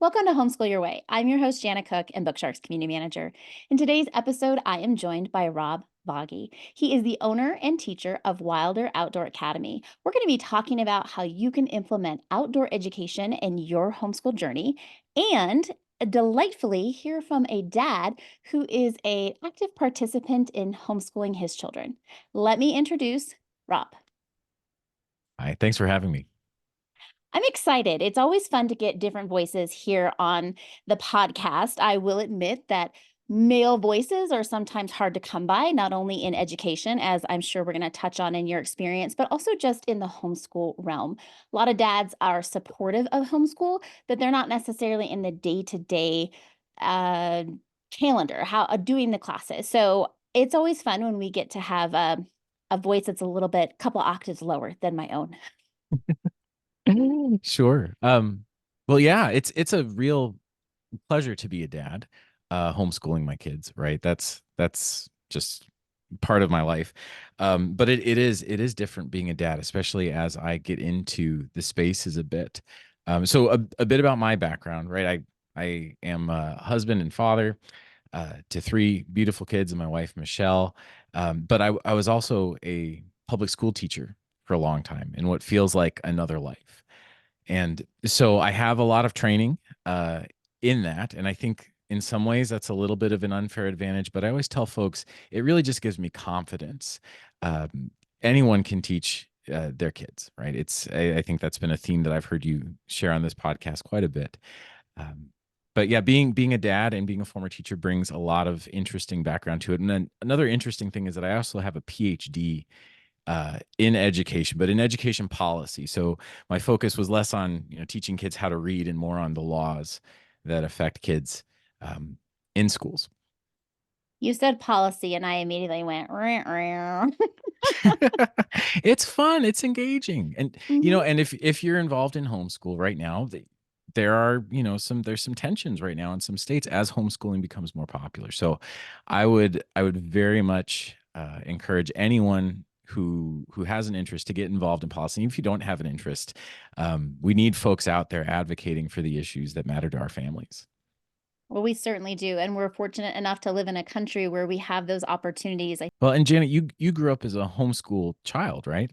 Welcome to Homeschool Your Way. I'm your host, Jana Cook, and Bookshark's community manager. In today's episode, I am joined by Rob Voggy. He is the owner and teacher of Wilder Outdoor Academy. We're going to be talking about how you can implement outdoor education in your homeschool journey and delightfully hear from a dad who is an active participant in homeschooling his children. Let me introduce Rob. Hi, thanks for having me. I'm excited. It's always fun to get different voices here on the podcast. I will admit that male voices are sometimes hard to come by, not only in education, as I'm sure we're going to touch on in your experience, but also just in the homeschool realm. A lot of dads are supportive of homeschool, but they're not necessarily in the day-to-day uh, calendar, how doing the classes. So it's always fun when we get to have a voice that's a little bit, couple octaves lower than my own. Sure. Well, yeah, it's a real pleasure to be a dad, homeschooling my kids, right? That's just part of my life. But it is different being a dad, especially as I get into the spaces a bit. So a bit about my background, right? I am a husband and father to three beautiful kids and my wife Michelle. But I was also a public school teacher for a long time in what feels like another life. And so I have a lot of training in that. And I think in some ways that's a little bit of an unfair advantage, but I always tell folks it really just gives me confidence. Anyone can teach their kids, right? I think that's been a theme that I've heard you share on this podcast quite a bit. Um, but yeah, being a dad and being a former teacher brings a lot of interesting background to it. And then another interesting thing is that I also have a PhD in education, but in education policy. So my focus was less on teaching kids how to read and more on the laws that affect kids um, in schools. You said policy, and I immediately went, "Rah, rah." It's fun, it's engaging, and Mhm. and if you're involved in homeschool right now, there are there's some tensions right now in some states as homeschooling becomes more popular. So I would very much encourage anyone who has an interest to get involved in policy. Even if you don't have an interest, we need folks out there advocating for the issues that matter to our families. Well, we certainly do, and we're fortunate enough to live in a country where we have those opportunities. Well, and Janet, you grew up as a homeschool child, right?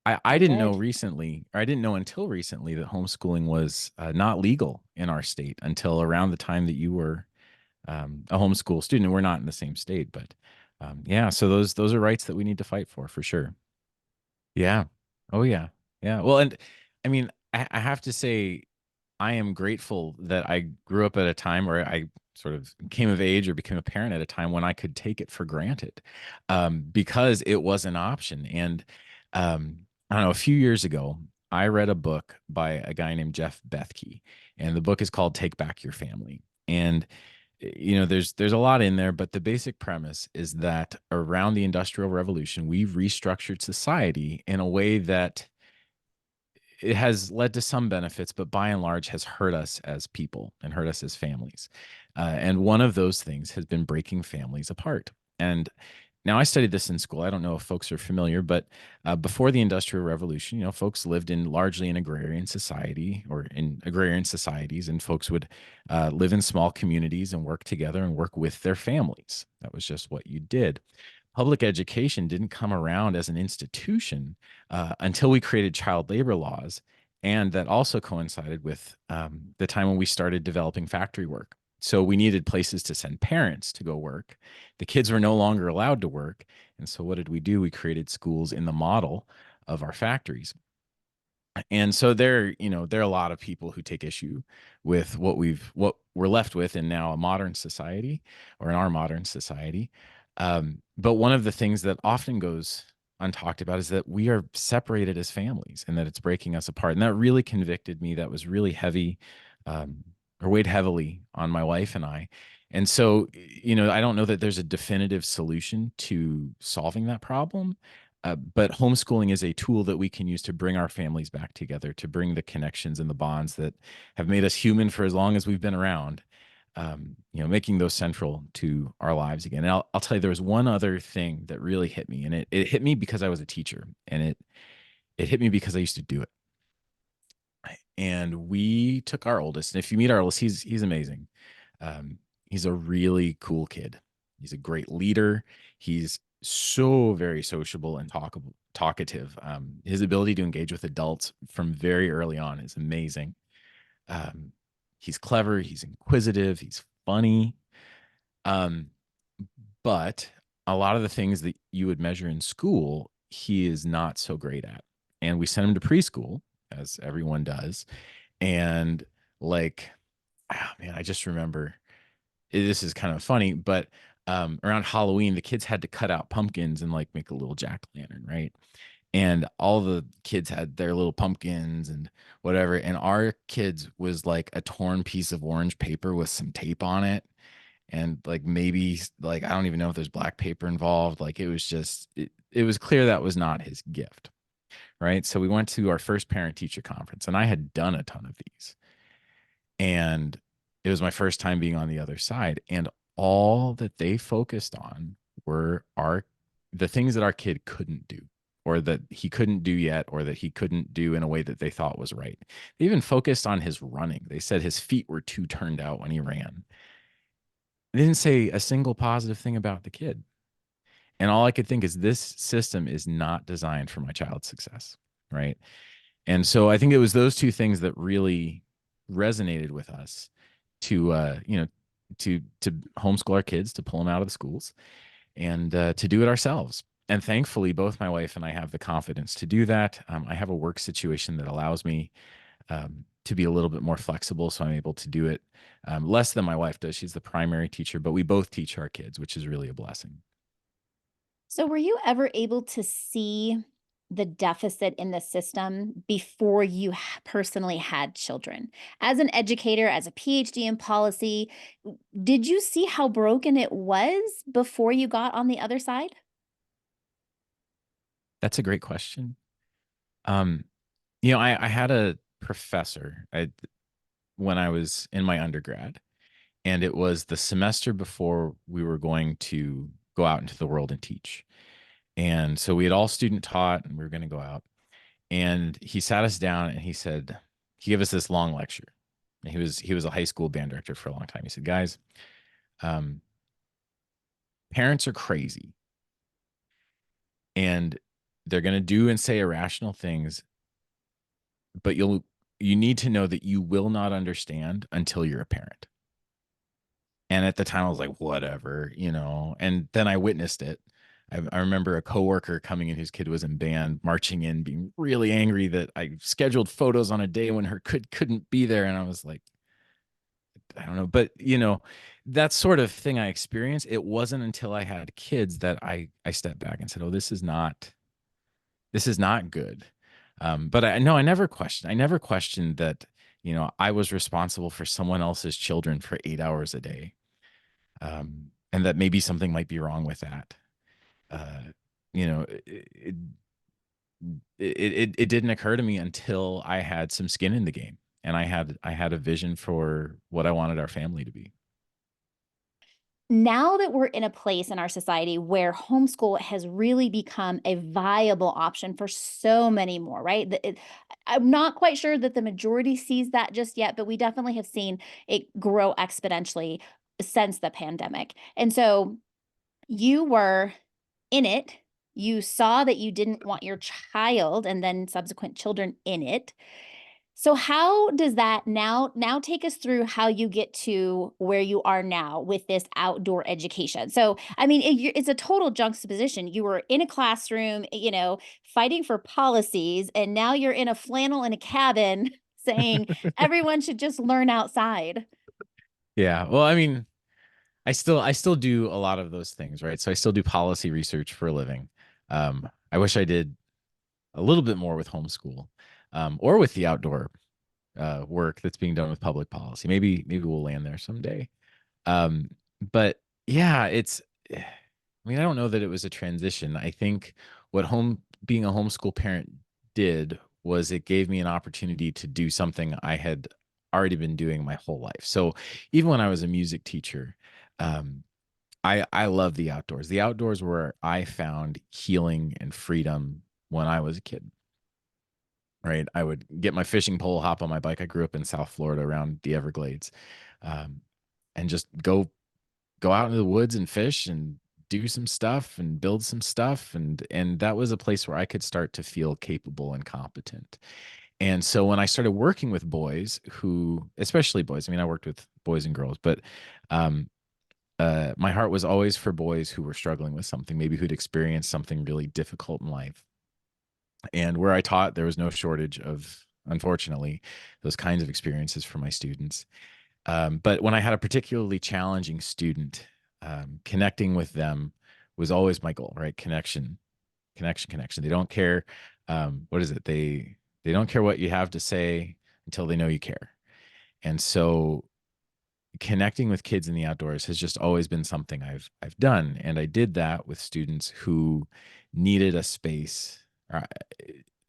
I I didn't know did. recently, or I didn't know until recently that homeschooling was not legal in our state until around the time that you were a homeschool student. We're not in the same state, but yeah, so those are rights that we need to fight for sure. Yeah. Oh yeah. Yeah. Well, and I mean, I have to say, I am grateful that I grew up at a time where I sort of came of age or became a parent at a time when I could take it for granted, because it was an option. And I don't know, a few years ago, I read a book by a guy named Jeff Bethke, and the book is called "Take Back Your Family." And there's a lot in there, but the basic premise is that around the Industrial Revolution, we've restructured society in a way that it has led to some benefits, but by and large has hurt us as people and hurt us as families. And one of those things has been breaking families apart. And now I studied this in school. I don't know if folks are familiar, but before the Industrial Revolution, folks lived in largely an agrarian society or in agrarian societies, and folks would live in small communities and work together and work with their families. That was just what you did. Public education didn't come around as an institution until we created child labor laws. And that also coincided with the time when we started developing factory work. So we needed places to send parents to go work. The kids were no longer allowed to work. And so what did we do? We created schools in the model of our factories. And so there are a lot of people who take issue with what we're left with in now a modern society or in our modern society. But one of the things that often goes untalked about is that we are separated as families and that it's breaking us apart. And that really convicted me. That was really heavy, um, or weighed heavily on my wife and I. And so, I don't know that there's a definitive solution to solving that problem. But homeschooling is a tool that we can use to bring our families back together, to bring the connections and the bonds that have made us human for as long as we've been around, making those central to our lives again. And I'll tell you, there was one other thing that really hit me, and it hit me because I was a teacher, and it hit me because I used to do it. and we took our oldest. And if you meet our oldest, he's amazing. He's a really cool kid. He's a great leader. He's so very sociable and talkative. His ability to engage with adults from very early on is amazing. Um, he's clever. He's inquisitive. He's funny. Um, but a lot of the things that you would measure in school, he is not so great at. And we sent him to preschool, as everyone does. And like, oh man, I just remember this is kind of funny, but around Halloween, the kids had to cut out pumpkins and like make a little jack-o'-lantern, right? And all the kids had their little pumpkins and whatever. And our kids was like a torn piece of orange paper with some tape on it. And like maybe like I don't even know if there's black paper involved. Like it was just it was clear that was not his gift. Right. So we went to our first parent teacher conference and I had done a ton of these. And it was my first time being on the other side. And all that they focused on were the things that our kid couldn't do, or that he couldn't do yet, or that he couldn't do in a way that they thought was right. They even focused on his running. They said his feet were too turned out when he ran. They didn't say a single positive thing about the kid. And all I could think is this system is not designed for my child's success. Right. And so I think it was those two things that really resonated with us to, to homeschool our kids, to pull them out of the schools and to do it ourselves. And thankfully, both my wife and I have the confidence to do that. I have a work situation that allows me to be a little bit more flexible. So I'm able to do it less than my wife does. She's the primary teacher, but we both teach our kids, which is really a blessing. So, were you ever able to see the deficit in the system before you personally had children? As an educator, as a PhD in policy, did you see how broken it was before you got on the other side? That's a great question. Um, I had a professor when I was in my undergrad, and it was the semester before we were going to go out into the world and teach. And so we had all student taught and we were going to go out. And he sat us down and he gave us this long lecture. And he was a high school band director for a long time. He said, guys, um, parents are crazy and they're going to do and say irrational things, but you need to know that you will not understand until you're a parent. And at the time I was like, whatever, and then I witnessed it. I remember a coworker coming in whose kid was in band, marching in, being really angry that I scheduled photos on a day when her kid couldn't be there. And I was like, I don't know. But, that sort of thing I experienced, it wasn't until I had kids that I stepped back and said, oh, this is not good. But I never questioned that, I was responsible for someone else's children for 8 hours a day. And that maybe something might be wrong with that. Uh, you know, it didn't occur to me until I had some skin in the game and I had a vision for what I wanted our family to be. Now that we're in a place in our society where homeschool has really become a viable option for so many more, right? I'm not quite sure that the majority sees that just yet, but we definitely have seen it grow exponentially since the pandemic. And so you were in it. You saw that you didn't want your child and then subsequent children in it. So how does that now take us through how you get to where you are now with this outdoor education? So, I mean, it's a total juxtaposition. You were in a classroom, fighting for policies, and now you're in a flannel in a cabin saying everyone should just learn outside. Yeah. Well, I mean, I still do a lot of those things, right? So I still do policy research for a living. I wish I did a little bit more with homeschool, or with the outdoor work that's being done with public policy. Maybe we'll land there someday. Um, but yeah, I mean, I don't know that it was a transition. I think what home being a homeschool parent did was it gave me an opportunity to do something I had already been doing my whole life. So even when I was a music teacher, um, I love the outdoors. The outdoors were where I found healing and freedom when I was a kid. right? I would get my fishing pole, hop on my bike. I grew up in South Florida around the Everglades, um, and just go out into the woods and fish and do some stuff and build some stuff. And that was a place where I could start to feel capable and competent. And so when I started working with boys who, especially boys, I mean, I worked with boys and girls, but um, my heart was always for boys who were struggling with something, maybe who'd experienced something really difficult in life. And where I taught, there was no shortage of, unfortunately, those kinds of experiences for my students. But when I had a particularly challenging student, connecting with them was always my goal, right? Connection, connection, connection. They don't care. What is it? They don't care what you have to say until they know you care. And so connecting with kids in the outdoors has just always been something I've done, and I did that with students who needed a space.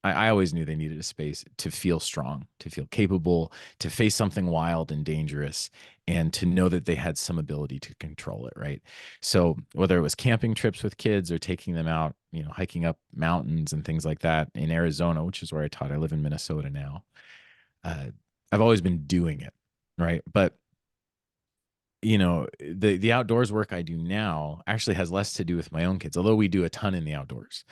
I always knew they needed a space to feel strong, to feel capable, to face something wild and dangerous, and to know that they had some ability to control it, right? So whether it was camping trips with kids or taking them out, hiking up mountains and things like that in Arizona, which is where I taught. I live in Minnesota now. Uh, I've always been doing it, right? But the outdoors work I do now actually has less to do with my own kids, although we do a ton in the outdoors.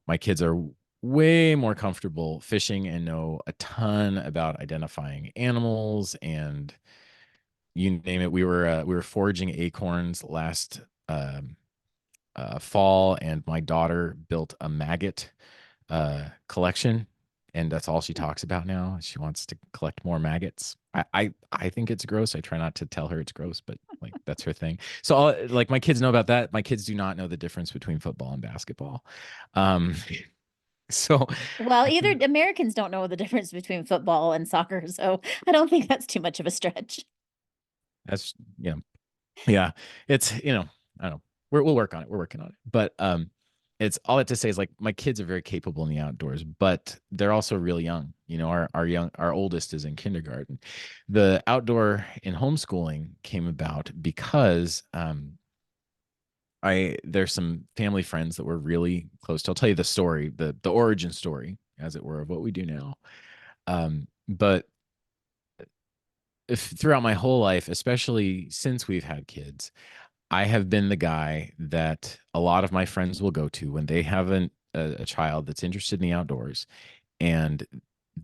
My kids are way more comfortable fishing and know a ton about identifying animals and you name it. We were foraging acorns last fall, and my daughter built a maggot collection, and that's all she talks about now. She wants to collect more maggots. I think it's gross. I try not to tell her it's gross, but like that's her thing. So like my kids know about that. My kids do not know the difference between football and basketball. Um, so Well, either Americans don't know the difference between football and soccer, so I don't think that's too much of a stretch. that's yeah. It's I don't know. We'll work on it. We're working on it. But it's all that to say is like my kids are very capable in the outdoors, but they're also really young. Our oldest is in kindergarten. The outdoor in homeschooling came about because I there's some family friends that were really close to. I'll tell you the story, the origin story, as it were, of what we do now. But if throughout my whole life, especially since we've had kids, I have been the guy that a lot of my friends will go to when they have a child that's interested in the outdoors and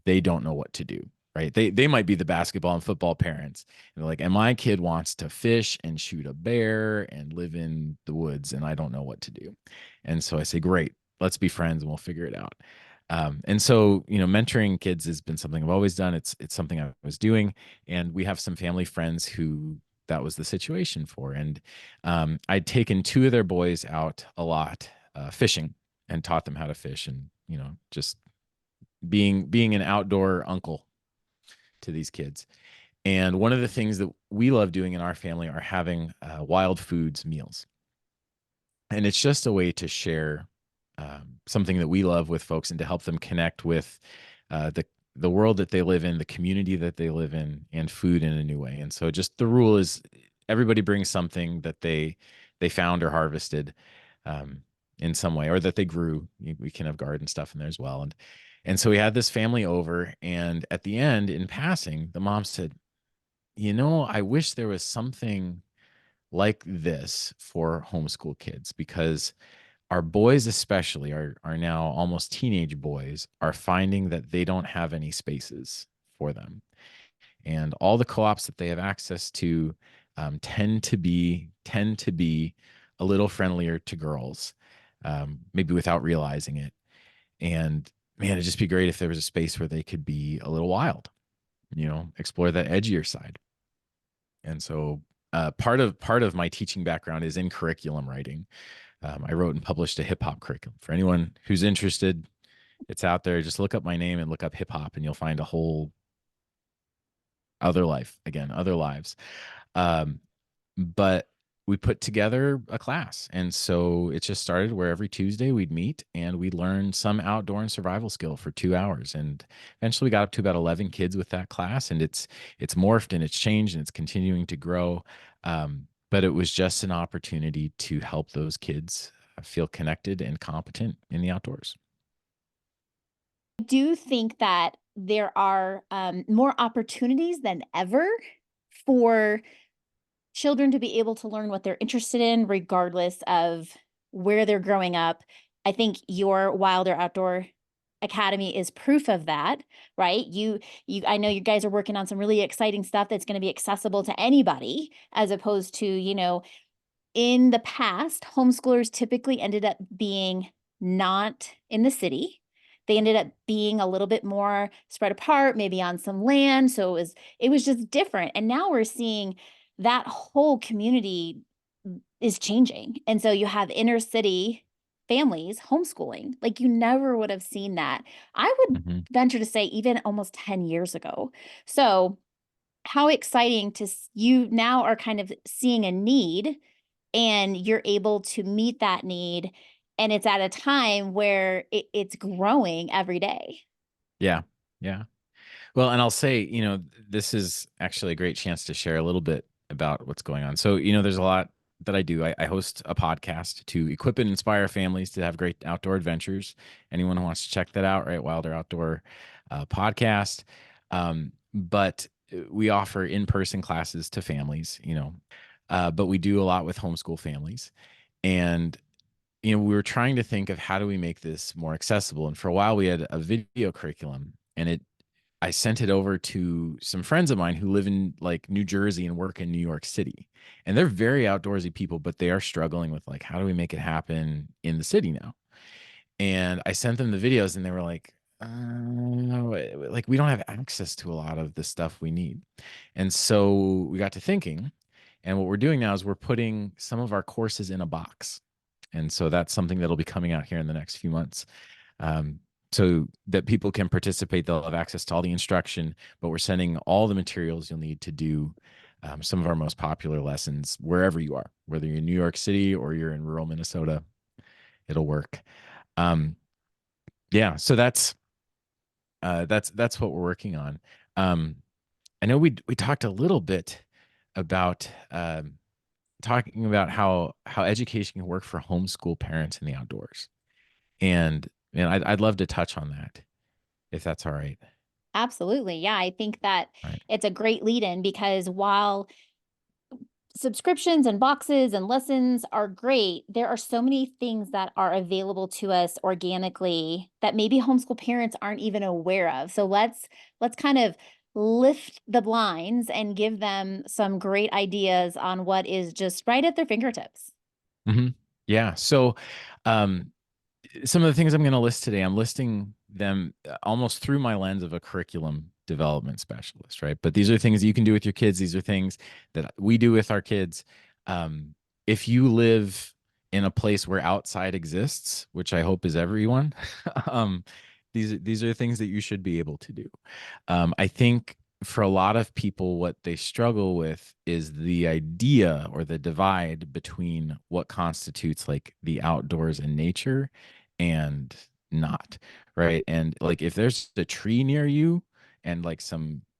they don't know what to do. Right. They might be the basketball and football parents. And they're like, and my kid wants to fish and shoot a bear and live in the woods, and I don't know what to do. And so I say, great, let's be friends and we'll figure it out. And so, mentoring kids has been something I've always done. It's something I was doing. And we have some family friends who that was the situation for. And I'd taken two of their boys out a lot fishing and taught them how to fish, and just being an outdoor uncle to these kids. And one of the things that we love doing in our family are having wild foods meals, and it's just a way to share something that we love with folks and to help them connect with the world that they live in, the community that they live in, and food in a new way. And so, just the rule is everybody brings something that they found or harvested um, in some way, or that they grew. We can have garden stuff in there as well. And so we had this family over, and at the end, in passing, the mom said, I wish there was something like this for homeschool kids, because our boys especially are now almost teenage boys are finding that they don't have any spaces for them, and all the co-ops that they have access to tend to be a little friendlier to girls, maybe without realizing it. And man, it'd just be great if there was a space where they could be a little wild, explore that edgier side. And so part of my teaching background is in curriculum writing. I wrote and published a hip hop curriculum. For anyone who's interested, it's out there. Just look up my name and look up hip hop, and you'll find a whole other life, again, other lives. Um, but we put together a class. And so it just started where every Tuesday we'd meet and we'd learn some outdoor and survival skill for 2 hours. And eventually we got up to about 11 kids with that class, and it's morphed and it's changed and it's continuing to grow. But it was just an opportunity to help those kids feel connected and competent in the outdoors. Do think that there are more opportunities than ever for children to be able to learn what they're interested in, regardless of where they're growing up. I think your Wilder Outdoor Academy is proof of that, right? I know you guys are working on some really exciting stuff that's going to be accessible to anybody, as opposed to, in the past, homeschoolers typically ended up being not in the city. They ended up being a little bit more spread apart, maybe on some land. So it was just different. And now we're seeing that whole community is changing. And so you have inner city families homeschooling. Like you never would have seen that. I would Mhm. venture to say even almost 10 years ago. So how exciting you now are kind of seeing a need and you're able to meet that need, and it's at a time where it's growing every day. Yeah. Yeah. Well, and I'll say, this is actually a great chance to share a little bit about what's going on. So, there's a lot that I do. I host a podcast to equip and inspire families to have great outdoor adventures. Anyone who wants to check that out, right? Wilder Outdoor Podcast. But we offer in-person classes to families, but we do a lot with homeschool families. And we were trying to think of how do we make this more accessible. And for a while, we had a video curriculum, and I sent it over to some friends of mine who live in like New Jersey and work in New York City. And they're very outdoorsy people, but they are struggling with like, how do we make it happen in the city now? And I sent them the videos and they were like we don't have access to a lot of the stuff we need. And so we got to thinking, and what we're doing now is we're putting some of our courses in a box. And so that's something that'll be coming out here in the next few months. Um, so that people can participate. They'll have access to all the instruction, but we're sending all the materials you'll need to do some of our most popular lessons wherever you are, whether you're in New York City or you're in rural Minnesota, it'll work. Um, yeah, so that's what we're working on. Um, I know we talked a little bit about talking about how education can work for homeschool parents in the outdoors, and I'd love to touch on that if that's all right. Absolutely. Yeah, I think that All right. it's a great lead in because while subscriptions and boxes and lessons are great, there are so many things that are available to us organically that maybe homeschool parents aren't even aware of. So let's kind of lift the blinds and give them some great ideas on what is just right at their fingertips. hmm Yeah. So, um, some of the things I'm going to list today, I'm listing them almost through my lens of a curriculum development specialist, right? But these are things that you can do with your kids. These are things that we do with our kids. If you live in a place where outside exists, which I hope is everyone, um, these are things that you should be able to do. I think for a lot of people, what they struggle with is the idea or the divide between what constitutes like the outdoors and nature and not, right? And like if there's a tree near you and like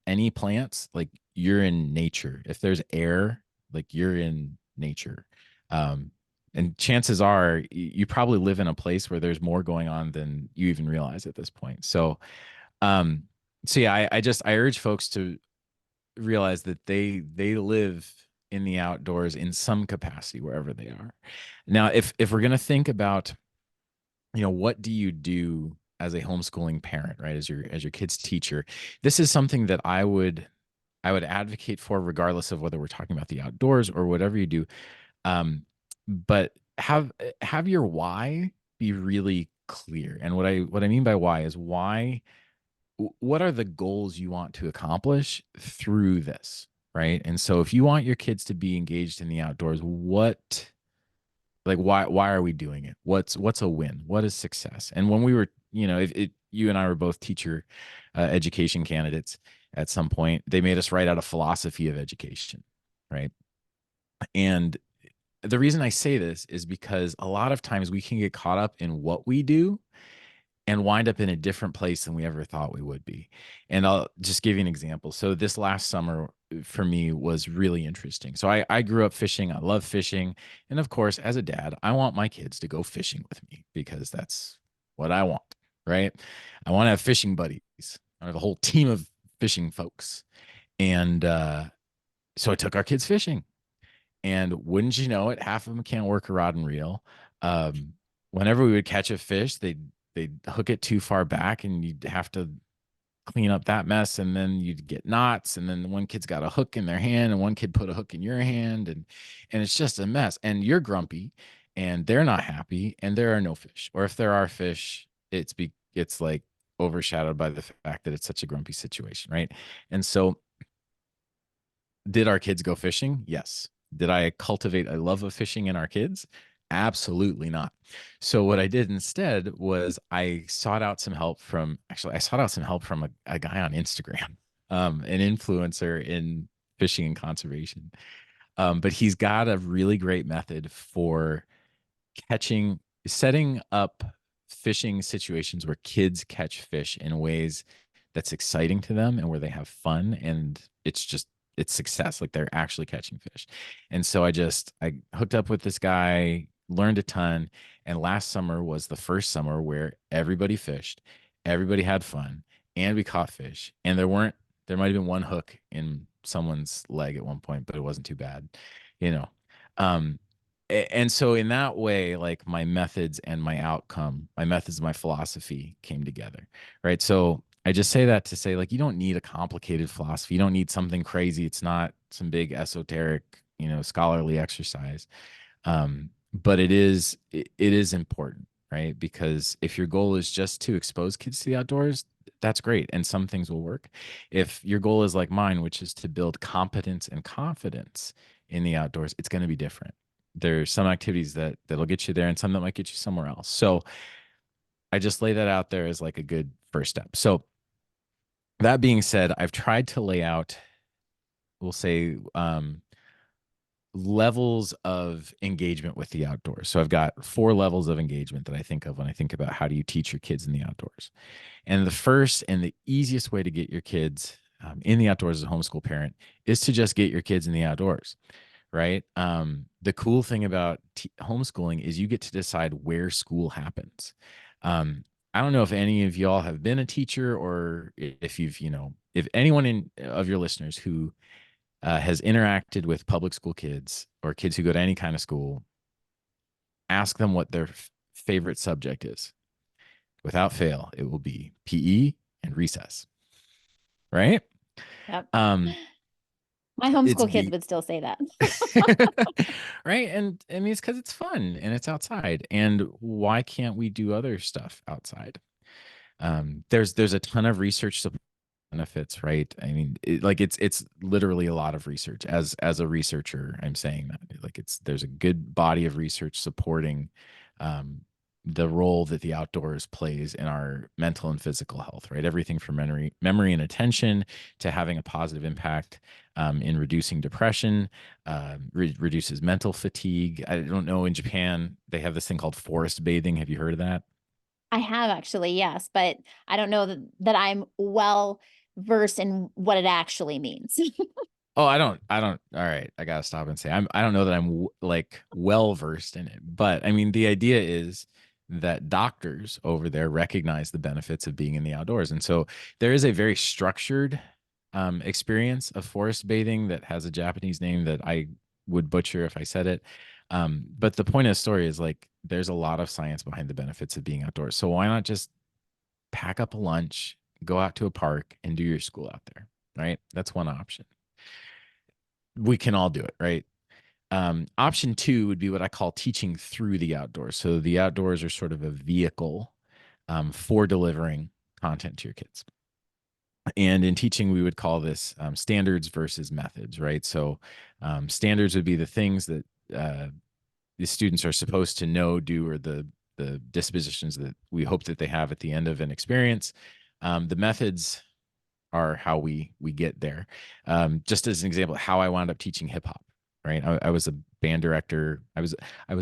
any plants, like you're in nature. If there's air, like you're in nature. Um, and chances are you probably live in a place where there's more going on than you even realize at this point. Um, so yeah, I urge folks to realize that they live in the outdoors in some capacity wherever they are. Now, if we're gonna think about, what do you do as a homeschooling parent, right? As your kid's teacher, this is something that I would advocate for, regardless of whether we're talking about the outdoors or whatever you do. But have your why be really clear. And what I mean by why is what are the goals you want to accomplish through this, right? And so if you want your kids to be engaged in the outdoors, why are we doing it? What's a win? What is success? And when we were, if you and I were both teacher education candidates at some point, they made us write out a philosophy of education, right? And the reason I say this is because a lot of times we can get caught up in what we do and wind up in a different place than we ever thought we would be. And I'll just give you an example. So this last summer for me was really interesting. So I grew up fishing. I love fishing. And of course, as a dad, I want my kids to go fishing with me because that's what I want. right? I want to have fishing buddies. I have a whole team of fishing folks. And so I took our kids fishing. And wouldn't you know it, half of them can't work a rod and reel. Um, Whenever we would catch a fish, they'd hook it too far back, and you'd have to clean up that mess, and then you'd get knots, and then one kid's got a hook in their hand, and one kid put a hook in your hand, and it's just a mess. And you're grumpy, and they're not happy, and there are no fish. Or if there are fish, it's like overshadowed by the fact that it's such a grumpy situation, right? And so did our kids go fishing? Yes. Did I cultivate a love of fishing in our kids? Absolutely not. So what I did instead was I sought out some help from a guy on Instagram, an influencer in fishing and conservation. But he's got a really great method for catching, setting up fishing situations where kids catch fish in ways that's exciting to them and where they have fun, and it's success, like they're actually catching fish. And so I hooked up with this guy, learned a ton, and last summer was the first summer where everybody fished, everybody had fun, and we caught fish. And there might have been one hook in someone's leg at one point, but it wasn't too bad, you know. um and so in that way, like my methods and my outcome, my methods, my philosophy came together, right? So I just say that to say, like, you don't need a complicated philosophy. You don't need something crazy. It's not some big esoteric, scholarly exercise. But it is important, right? Because if your goal is just to expose kids to the outdoors, that's great, and some things will work. If your goal is like mine, which is to build competence and confidence in the outdoors, it's going to be different. There's some activities that'll get you there, and some that might get you somewhere else. So I just lay that out there as like a good first step. So that being said, I've tried to lay out, we'll say, levels of engagement with the outdoors. So I've got 4 levels of engagement that I think of when I think about how do you teach your kids in the outdoors. And the first and the easiest way to get your kids in the outdoors as a homeschool parent is to just get your kids in the outdoors, right? The cool thing about homeschooling is you get to decide where school happens. Um, I don't know if any of y'all have been a teacher, or if if anyone of your listeners who has interacted with public school kids or kids who go to any kind of school, ask them what their favorite subject is. Without fail, it will be PE and recess, right? Yep. Um, My it's homeschool kids be would still say that. right, and I mean it's because it's fun and it's outside. And why can't we do other stuff outside? There's a ton of research benefits, right? I mean, it's literally a lot of research. As a researcher, I'm saying that, like, there's a good body of research supporting um, the role that the outdoors plays in our mental and physical health, right? Everything from memory and attention to having a positive impact in reducing depression, reduces mental fatigue. I don't know, in Japan they have this thing called forest bathing. Have you heard of that? I have actually, yes, but I don't know that I'm well versed in what it actually means. Oh, I don't. All right, I gotta stop and say I don't know that I'm like well versed in it, but I mean the idea is that doctors over there recognize the benefits of being in the outdoors, and so there is a very structured experience of forest bathing that has a Japanese name that I would butcher if I said it. But the point of the story is, like, there's a lot of science behind the benefits of being outdoors. So why not just pack up a lunch, go out to a park, and do your school out there, right? That's one option. We can all do it, right? Option 2 would be what I call teaching through the outdoors. So the outdoors are sort of a vehicle for delivering content to your kids. And in teaching, we would call this standards versus methods, right? So standards would be the things that the students are supposed to know, do, or the dispositions that we hope that they have at the end of an experience. The methods are how we get there. Just as an example, how I wound up teaching hip hop. Right, I was a band director. I was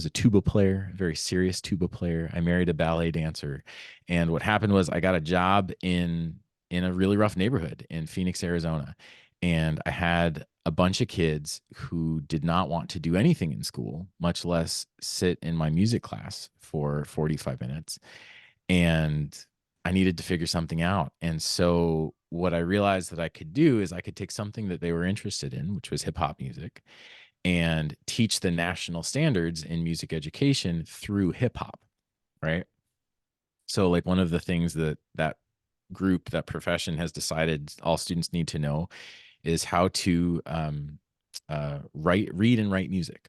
a tuba player, a very serious tuba player. I married a ballet dancer, and what happened was I got a job in a really rough neighborhood in Phoenix, Arizona, and I had a bunch of kids who did not want to do anything in school, much less sit in my music class for 45 minutes. And I needed to figure something out. And so what I realized that I could do is I could take something that they were interested in, which was hip hop music, and teach the national standards in music education through hip hop, right? So like one of the things that group, that profession has decided all students need to know is how to read and write music.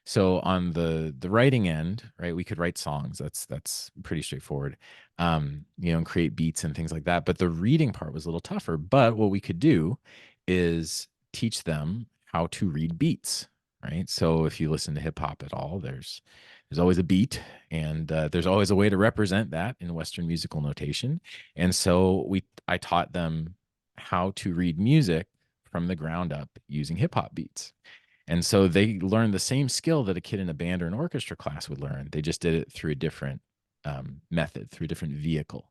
So on the writing end, right, we could write songs. That's pretty straightforward. And create beats and things like that. But the reading part was a little tougher. But what we could do is teach them how to read beats, right? So if you listen to hip hop at all, there's always a beat, and there's always a way to represent that in Western musical notation. And so I taught them how to read music from the ground up using hip hop beats. And so they learned the same skill that a kid in a band or an orchestra class would learn. They just did it through a different method, through a different vehicle,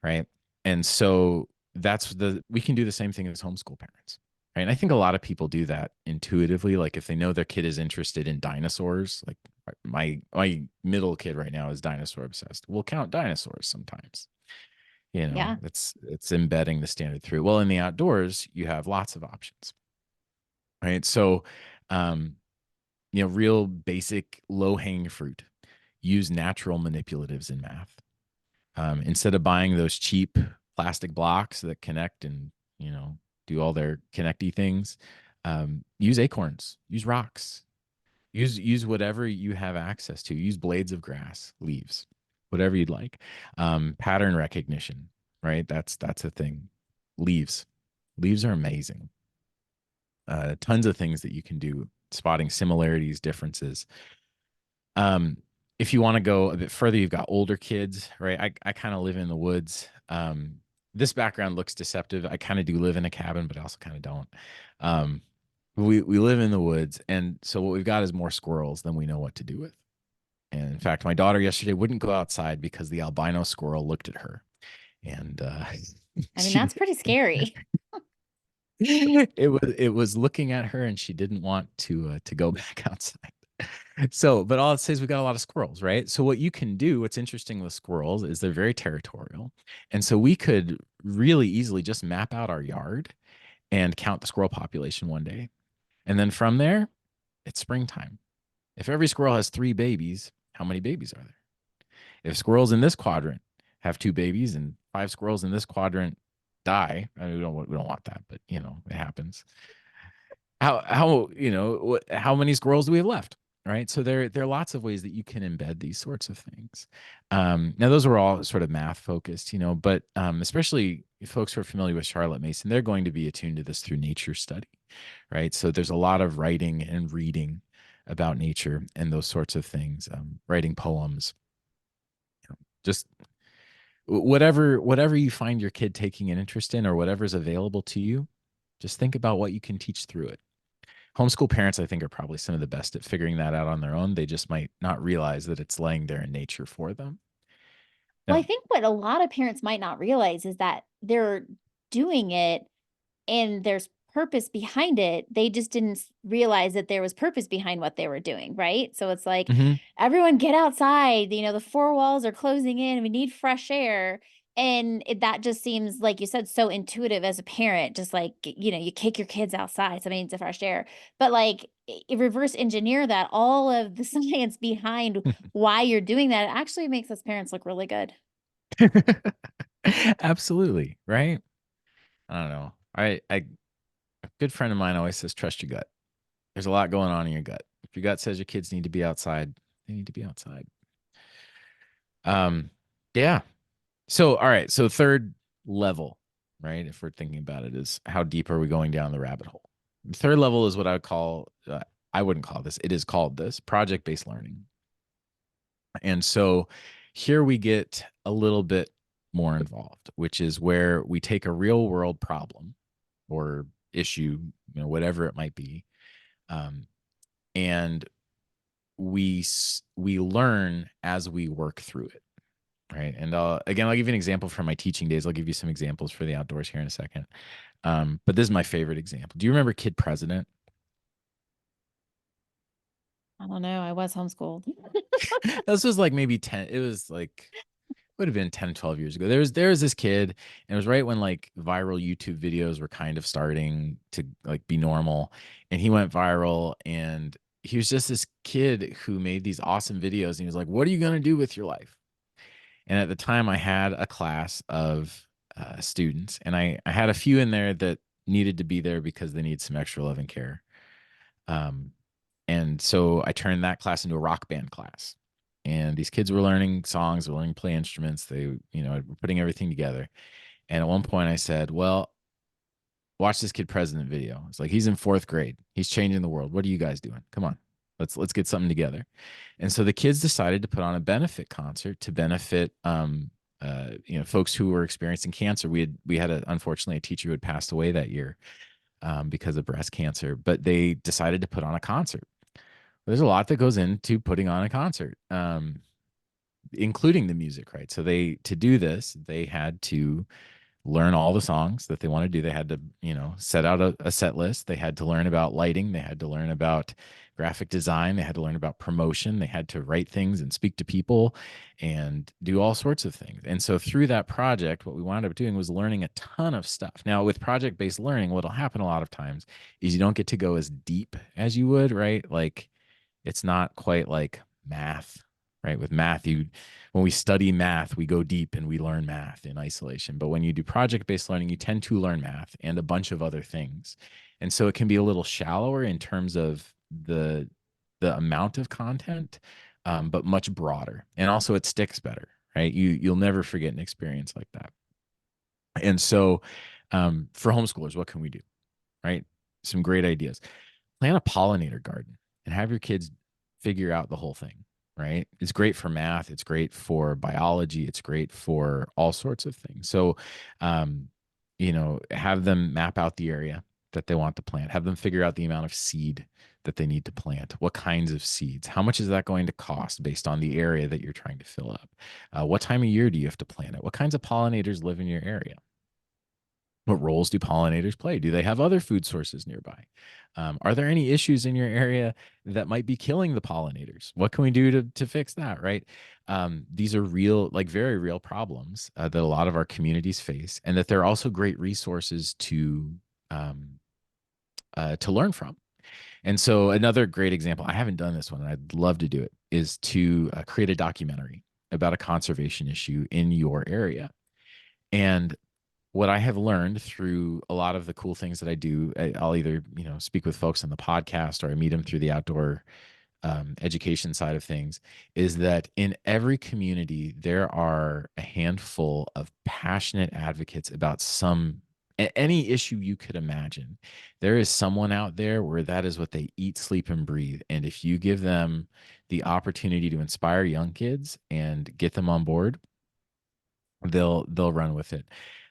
right? And so we can do the same thing as homeschool parents, right? And I think a lot of people do that intuitively. Like if they know their kid is interested in dinosaurs, like my middle kid right now is dinosaur obsessed. We'll count dinosaurs sometimes. Yeah. It's embedding the standard through. Well, in the outdoors, you have lots of options, right? So, um, real basic low hanging fruit. Use natural manipulatives in math. Instead of buying those cheap plastic blocks that connect and, do all their connecty things, use acorns, use rocks, use whatever you have access to. Use blades of grass, leaves, whatever you'd like. Pattern recognition, right? That's a thing. Leaves. Leaves are amazing. Tons of things that you can do, spotting similarities, differences. Um, if you want to go a bit further, you've got older kids, right? I kind of live in the woods. This background looks deceptive. I kind of do live in a cabin, but I also kind of don't. Um, we live in the woods, and so what we've got is more squirrels than we know what to do with. And in fact, my daughter yesterday wouldn't go outside because the albino squirrel looked at her, and I mean, she that's pretty scary. it was looking at her, and she didn't want to go back outside. So, but all it says, we got a lot of squirrels, right? So what you can do, what's interesting with squirrels is they're very territorial. And so we could really easily just map out our yard and count the squirrel population one day. And then from there, it's springtime. If every squirrel has 3 babies, how many babies are there? If squirrels in this quadrant have 2 babies and 5 squirrels in this quadrant die, I mean, we don't want that, but it happens. How many squirrels do we have left, right? So there are lots of ways that you can embed these sorts of things. Now those are all sort of math focused, but especially folks who are familiar with Charlotte Mason, they're going to be attuned to this through nature study, right? So there's a lot of writing and reading about nature and those sorts of things, writing poems, just whatever you find your kid taking an interest in, or whatever's available to you, just think about what you can teach through it. Homeschool parents, I think, are probably some of the best at figuring that out on their own. They just might not realize that it's laying there in nature for them. Well, I No. think what a lot of parents might not realize is that they're doing it and there's purpose behind it. They just didn't realize that there was purpose behind what they were doing, right? So it's like, Hmm. everyone get outside, the four walls are closing in, we need fresh air. And that just seems, like you said, so intuitive as a parent, just like, you kick your kids outside, so I mean, it's a fresh air. But like, reverse engineer that, all of the science behind why you're doing that, it actually makes us parents look really good. Absolutely. Right. I don't know. A good friend of mine always says, trust your gut. There's a lot going on in your gut. If your gut says your kids need to be outside, they need to be outside. Um, yeah. So, all right. So third level, right? If we're thinking about it, is how deep are we going down the rabbit hole? The third level is what I would call, I wouldn't call this, it is called this project-based learning. And so here we get a little bit more involved, which is where we take a real world problem or issue, whatever it might be, and we learn as we work through it, right? And again, I'll give you an example from my teaching days. I'll give you some examples for the outdoors here in a second. But this is my favorite example. Do you remember Kid President? I don't know. I was homeschooled. This was like maybe 10. It was like would have been 10, 12 years ago. There was this kid, and it was right when like viral YouTube videos were kind of starting to like be normal, and he went viral, and he was just this kid who made these awesome videos, and he was like, "What are you gonna do with your life?" And at the time, I had a class of students, and I had a few in there that needed to be there because they need some extra love and care. Um, and so I turned that class into a rock band class. And these kids were learning songs, were learning to play instruments. They, were putting everything together. And at one point I said, well, watch this kid president video. It's like he's in fourth grade. He's changing the world. What are you guys doing? Come on. Let's get something together. And so the kids decided to put on a benefit concert to benefit folks who were experiencing cancer. We had unfortunately a teacher who had passed away that year because of breast cancer, but they decided to put on a concert. There's a lot that goes into putting on a concert, including the music, right? So to do this, they had to learn all the songs that they want to do. They had to, set out a set list. They had to learn about lighting. They had to learn about graphic design. They had to learn about promotion. They had to write things and speak to people and do all sorts of things. And so through that project, what we wound up doing was learning a ton of stuff. Now, with project-based learning, what'll happen a lot of times is you don't get to go as deep as you would, right? Like it's not quite like math, right? With math, when we study math, we go deep and we learn math in isolation. But when you do project-based learning, you tend to learn math and a bunch of other things. And so it can be a little shallower in terms of the amount of content, but much broader. And also it sticks better, right? You'll never forget an experience like that. And so for homeschoolers, what can we do? Right? Some great ideas. Plant a pollinator garden and have your kids figure out the whole thing, right? It's great for math. It's great for biology. It's great for all sorts of things. So, have them map out the area that they want to plant, have them figure out the amount of seed that they need to plant, what kinds of seeds, how much is that going to cost based on the area that you're trying to fill up? What time of year do you have to plant it? What kinds of pollinators live in your area? What roles do pollinators play? Do they have other food sources nearby? Are there any issues in your area that might be killing the pollinators? What can we do to fix that, right? These are real, like very real problems that a lot of our communities face, and that they're also great resources to learn from. And so another great example, I haven't done this one, and I'd love to do it, is to create a documentary about a conservation issue in your area. And what I have learned through a lot of the cool things that I do, I'll either, speak with folks on the podcast or I meet them through the outdoor education side of things, is that in every community, there are a handful of passionate advocates about any issue you could imagine. There is someone out there where that is what they eat, sleep, and breathe. And if you give them the opportunity to inspire young kids and get them on board, they'll run with it.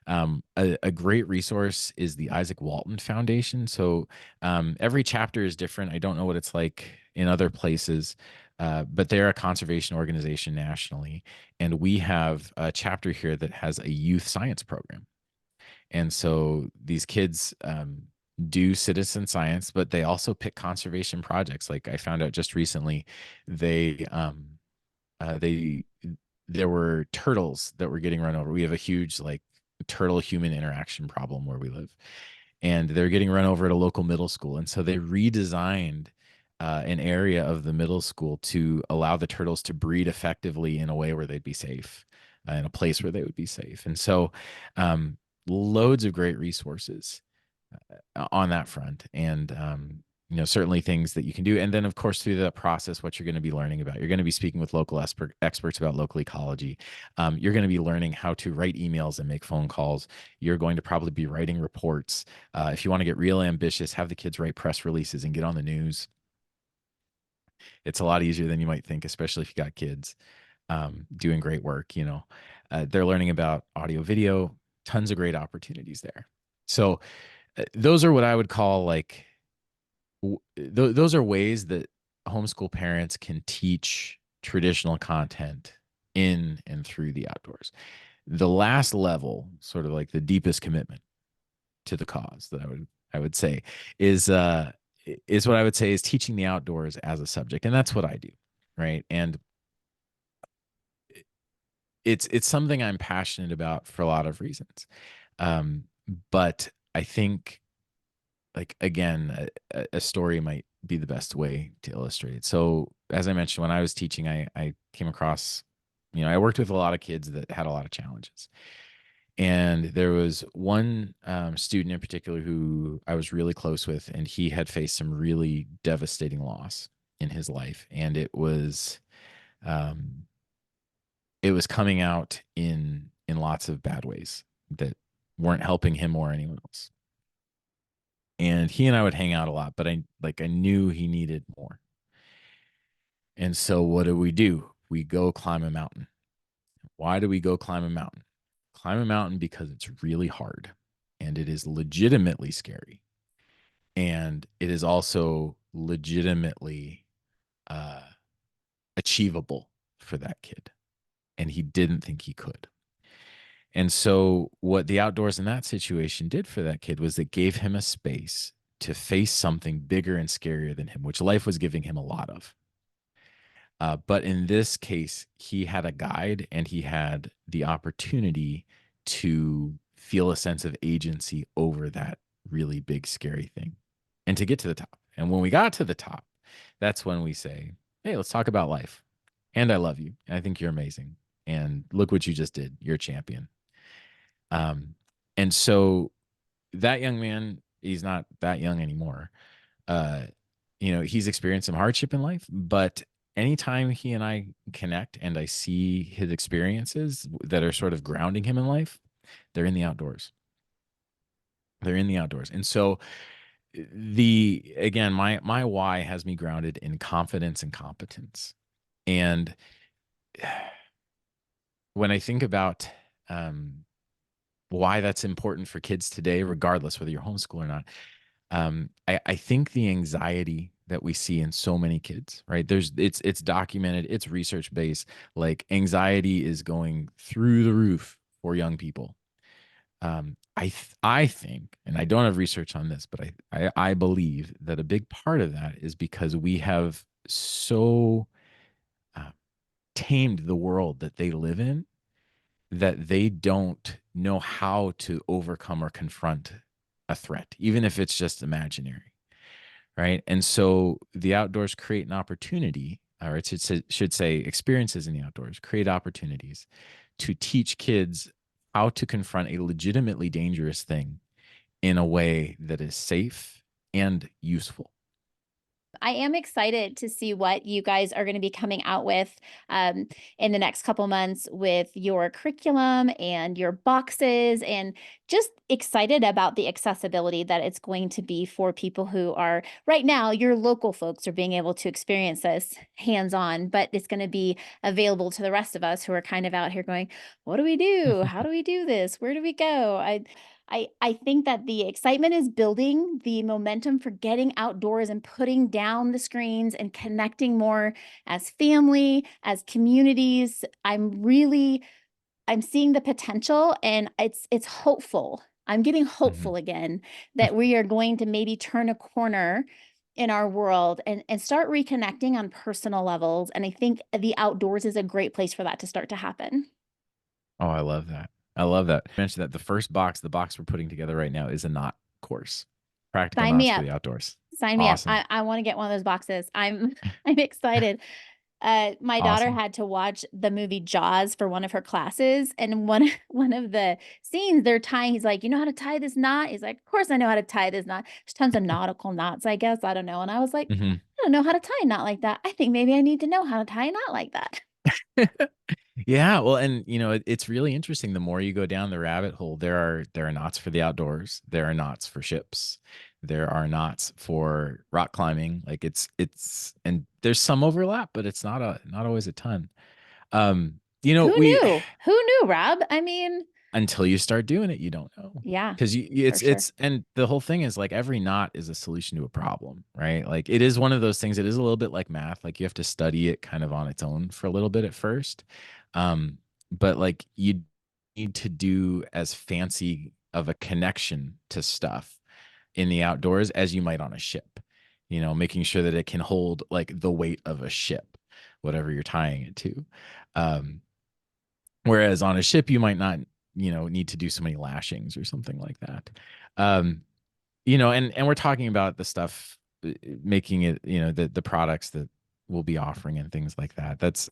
A great resource is the Isaac Walton Foundation. So every chapter is different. I don't know what it's like in other places, but they're a conservation organization nationally, and we have a chapter here that has a youth science program. And so these kids do citizen science, but they also pick conservation projects. Like I found out just recently, they there were turtles that were getting run over. We have a huge like turtle human interaction problem where we live, and they're getting run over at a local middle school. And so they redesigned an area of the middle school to allow the turtles to breed effectively in a way where they'd be safe, in a place where they would be safe. And so loads of great resources on that front. And certainly things that you can do. And then, of course, through that process, what you're going to be learning about, you're going to be speaking with local experts about local ecology. You're going to be learning how to write emails and make phone calls. You're going to probably be writing reports. If you want to get real ambitious, have the kids write press releases and get on the news. It's a lot easier than you might think, especially if you got kids doing great work. They're learning about audio, video, tons of great opportunities there. So those are what I would call like those are ways that homeschool parents can teach traditional content in and through the outdoors. The last level, sort of like the deepest commitment to the cause that I would say is what I would say is teaching the outdoors as a subject. And that's what I do. Right. And it's something I'm passionate about for a lot of reasons. Um, but I think, like, again, a story might be the best way to illustrate it. So, as I mentioned, when I was teaching, I came across, I worked with a lot of kids that had a lot of challenges. And there was one student in particular who I was really close with, and he had faced some really devastating loss in his life. And um, it was coming out in lots of bad ways that weren't helping him or anyone else. And he and I would hang out a lot, but I knew he needed more. And so what do? We go climb a mountain. Why do we go climb a mountain? Climb a mountain because it's really hard and it is legitimately scary. And it is also legitimately uh, achievable for that kid. And he didn't think he could. And so, what the outdoors in that situation did for that kid was it gave him a space to face something bigger and scarier than him, which life was giving him a lot of. But in this case, he had a guide and he had the opportunity to feel a sense of agency over that really big, scary thing and to get to the top. And when we got to the top, that's when we say, hey, let's talk about life. And I love you. And I think you're amazing. And look what you just did. You're a champion. Um, and so that young man, he's not that young anymore. Uh, he's experienced some hardship in life, but anytime he and I connect and I see his experiences that are sort of grounding him in life, they're in the outdoors. They're in the outdoors. And so the again, my why has me grounded in confidence and competence. And when I think about why that's important for kids today, regardless whether you're homeschool or not, I think the anxiety that we see in so many kids, right? It's documented, it's research based. Like anxiety is going through the roof for young people. I think, and I don't have research on this, but I believe that a big part of that is because we have so uh, tamed the world that they live in that they don't know how to overcome or confront a threat, even if it's just imaginary, right? And so the outdoors create an opportunity, or it should say experiences in the outdoors create opportunities to teach kids how to confront a legitimately dangerous thing in a way that is safe and useful. I am excited to see what you guys are going to be coming out with um, in the next couple months with your curriculum and your boxes, and just excited about the accessibility that it's going to be for people who are right now, your local folks are being able to experience this hands on, but it's going to be available to the rest of us who are kind of out here going, what do we do? How do we do this? Where do we go? I think that the excitement is building, the momentum for getting outdoors and putting down the screens and connecting more as family, as communities. I'm seeing the potential, and it's hopeful. I'm getting Mhm. hopeful again that we are going to maybe turn a corner in our world and start reconnecting on personal levels. And I think the outdoors is a great place for that to start to happen. Oh, I love that. I love that. You mentioned that the box we're putting together right now is a knot course, practical Sign me knots for the up. outdoors. Sign me up. Awesome. I want to get one of those boxes. I'm excited. My daughter Awesome. had to watch the movie Jaws for one of her classes, and one one of the scenes they're tying, he's like, "You know how to tie this knot?" He's like, "Of course I know how to tie this knot." There's tons of nautical knots, I guess. I don't know. And I was like, Mhm. I don't know how to tie a knot like that. I think maybe I need to know how to tie a knot like that. Yeah, well, and it's really interesting. The more you go down the rabbit hole, there are knots for the outdoors. There are knots for ships. There are knots for rock climbing. Like and there's some overlap, but it's not always a ton. Who We knew? Who knew, Rob? I mean, until you start doing it, you don't know. yeah, Because for sure. it's and the whole thing is like every knot is a solution to a problem, right? Like it is one of those things. It is a little bit like math. Like you have to study it kind of on its own for a little bit at first, but like you need to do as fancy of a connection to stuff in the outdoors as you might on a ship. Making sure that it can hold like the weight of a ship, whatever you're tying it to. Um, Whereas on a ship, you might not, need to do so many lashings or something like that. Um, and we're talking about the stuff, making it, the products that we'll be offering and things like that. That's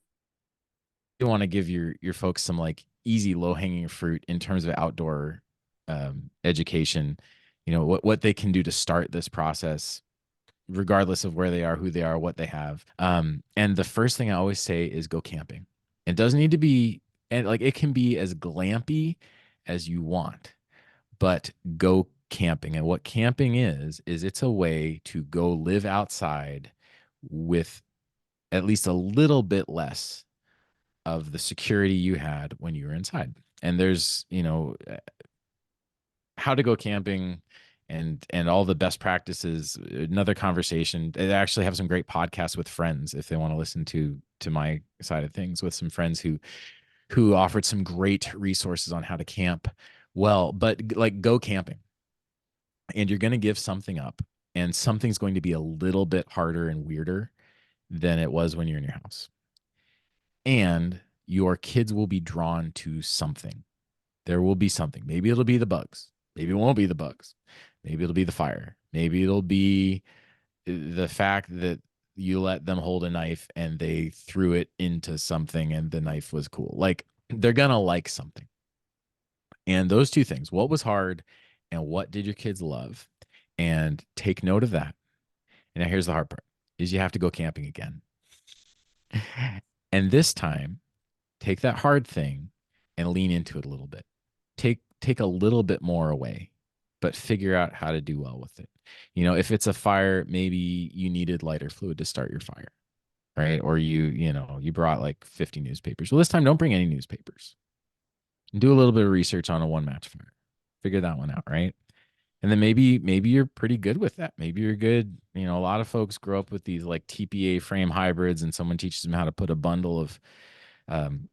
You want to give your folks some like easy low hanging fruit in terms of outdoor education. What they can do to start this process, regardless of where they are, who they are, what they have. And the first thing I always say is go camping. It doesn't need to be, and like it can be as glampy as you want, but go camping. And what camping is it's a way to go live outside with at least a little bit less of the security you had when you were inside. And there's, how to go camping and all the best practices, another conversation. I actually have some great podcasts with friends if they want to listen to my side of things, with some friends who offered some great resources on how to camp well. But like, go camping, and you're going to give something up, and something's going to be a little bit harder and weirder than it was when you're in your house. And your kids will be drawn to something. There will be something. Maybe it'll be the bugs. Maybe it won't be the bugs. Maybe it'll be the fire. Maybe it'll be the fact that you let them hold a knife and they threw it into something and the knife was cool. Like, they're going to like something. And those two things, what was hard and what did your kids love? And take note of that. And now here's the hard part, is you have to go camping again. And this time, take that hard thing and lean into it a little bit. Take a little bit more away, but figure out how to do well with it. If it's a fire, maybe you needed lighter fluid to start your fire, right? Or you brought like 50 newspapers. Well, this time don't bring any newspapers. And do a little bit of research on a one match fire. Figure that one out, right? And then maybe you're pretty good with that. Maybe you're good. A lot of folks grow up with these like TPA frame hybrids, and someone teaches them how to put a bundle of um,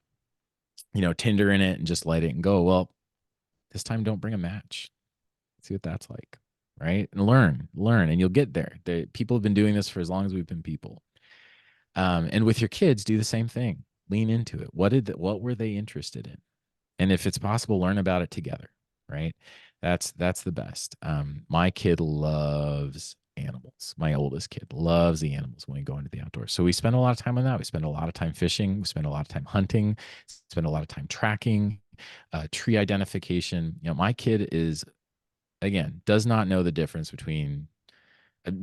tinder in it and just light it and go. Well, this time don't bring a match. See what that's like, right? And learn, and you'll get there. People have been doing this for as long as we've been people. And with your kids, do the same thing. Lean into it. What were they interested in? And if it's possible, learn about it together, right? That's the best. My kid loves animals. My oldest kid loves the animals when we go into the outdoors. So we spend a lot of time on that. We spend a lot of time fishing. We spend a lot of time hunting. Spend a lot of time tracking, tree identification. My kid is, again, does not know the difference between,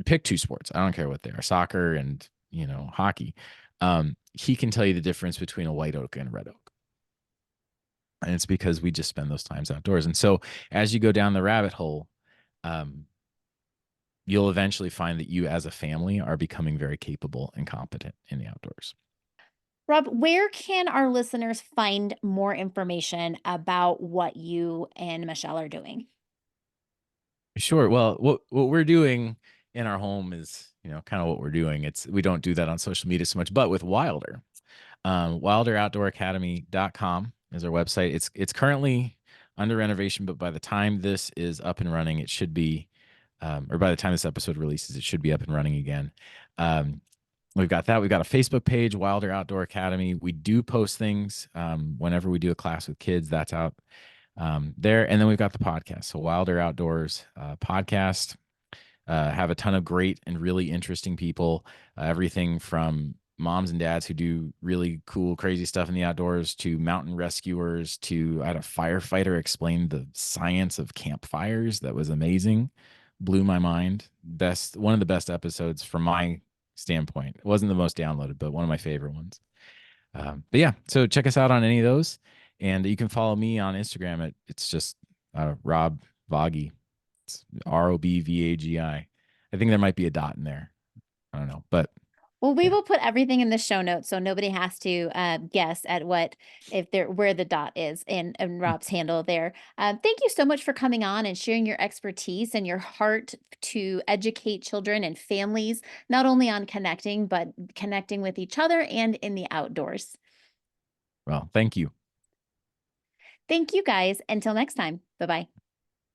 pick two sports. I don't care what they are, soccer and, hockey. He can tell you the difference between a white oak and a red oak. And it's because we just spend those times outdoors. And so as you go down the rabbit hole, um, you'll eventually find that you as a family are becoming very capable and competent in the outdoors. Rob, where can our listeners find more information about what you and Michelle are doing? Sure. Well, what we're doing in our home is, kind of what we're doing. We don't do that on social media so much, but with Wilder, wilderoutdooracademy.com is our website. It's currently under renovation, but by the time this is up and running, it should be, or by the time this episode releases, it should be up and running again. We've got that. We've got a Facebook page, Wilder Outdoor Academy. We do post things whenever we do a class with kids. That's out there. And then we've got the podcast. So Wilder Outdoors podcast. Have a ton of great and really interesting people. Everything from moms and dads who do really cool, crazy stuff in the outdoors, to mountain rescuers, to I had a firefighter explain the science of campfires. That was amazing. Blew my mind. One of the best episodes from my standpoint. It wasn't the most downloaded, but one of my favorite ones. But yeah, so check us out on any of those. And you can follow me on Instagram. It's just Rob Vagi. It's ROBVAGI. I think there might be a dot in there. I don't know, but Well, we yeah. will put everything in the show notes so nobody has to guess at where the dot is in Rob's handle there. Thank you so much for coming on and sharing your expertise and your heart to educate children and families, not only on connecting, but connecting with each other and in the outdoors. Well, thank you. Thank you guys. Until next time. Bye bye.